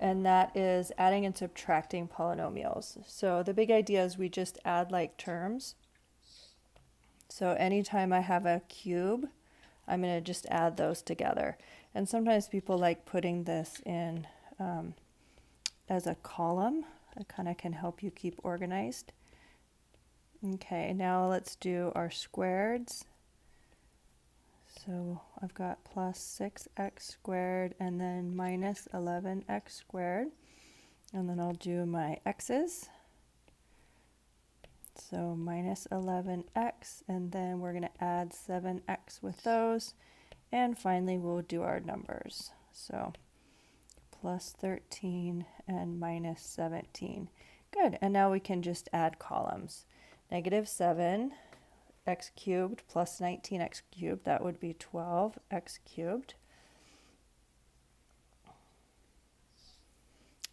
and that is adding and subtracting polynomials. So the big idea is we just add like terms. So anytime I have a cube, I'm going to just add those together. And sometimes people like putting this in as a column. It kind of can help you keep organized. Okay, now let's do our squareds. So I've got plus 6x squared and then minus 11x squared. And then I'll do my x's. So minus 11x, and then we're going to add 7x with those. And finally, we'll do our numbers. So plus 13 and minus 17. Good, and now we can just add columns. Negative 7 x cubed plus 19x cubed, that would be 12x cubed.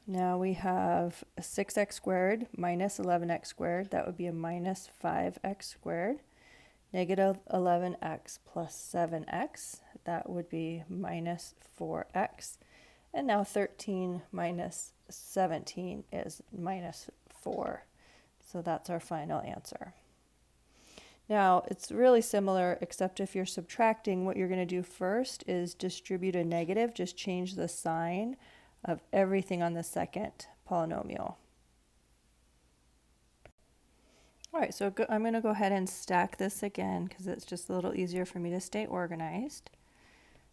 Now we have 6x squared minus 11x squared, that would be a minus 5x squared. Negative 11x plus 7x, that would be minus 4x. And now 13 minus 17 is minus 4. So that's our final answer. Now, it's really similar, except if you're subtracting, what you're going to do first is distribute a negative. Just change the sign of everything on the second polynomial. All right, so I'm going to go ahead and stack this again because it's just a little easier for me to stay organized.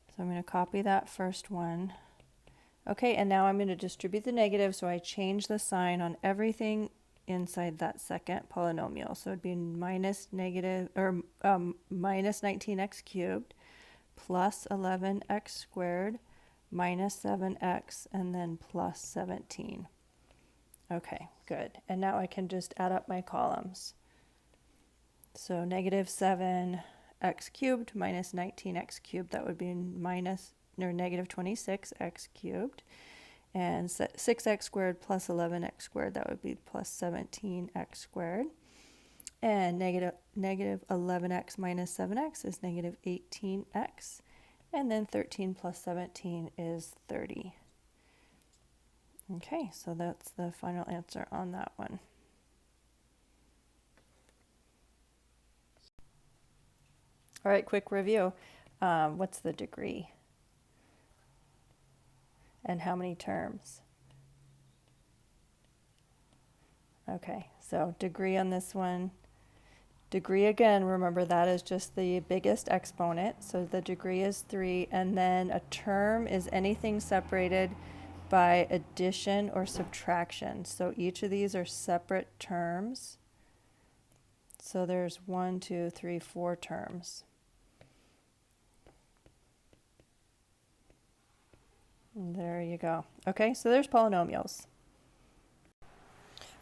So I'm going to copy that first one. Okay, and now I'm going to distribute the negative, so I change the sign on everything inside that second polynomial. So it'd be minus 19x cubed plus 11x squared minus 7x and then plus 17. Okay, good. And now I can just add up my columns. So negative 7x cubed minus 19x cubed, that would be negative 26x cubed. And 6x squared plus 11x squared, that would be plus 17x squared. And negative 11x minus 7x is negative 18x. And then 13 plus 17 is 30. Okay, so that's the final answer on that one. All right, quick review. What's the degree? And how many terms? Okay, so degree on this one. Degree again, remember that is just the biggest exponent, so the degree is 3, and then a term is anything separated by addition or subtraction. So each of these are separate terms. So there's 1, 2, 3, 4 terms. There you go. Okay, so there's polynomials.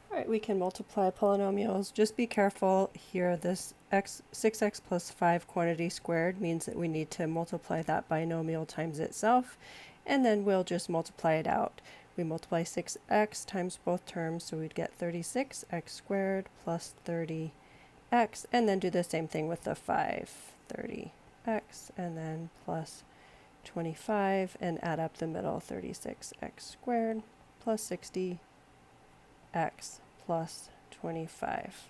All right, we can multiply polynomials. Just be careful here. This 6x plus 5 quantity squared means that we need to multiply that binomial times itself, and then we'll just multiply it out. We multiply 6x times both terms, so we'd get 36x squared plus 30x, and then do the same thing with the 5, 30x, and then plus 25, and add up the middle, 36x squared plus 60x plus 25.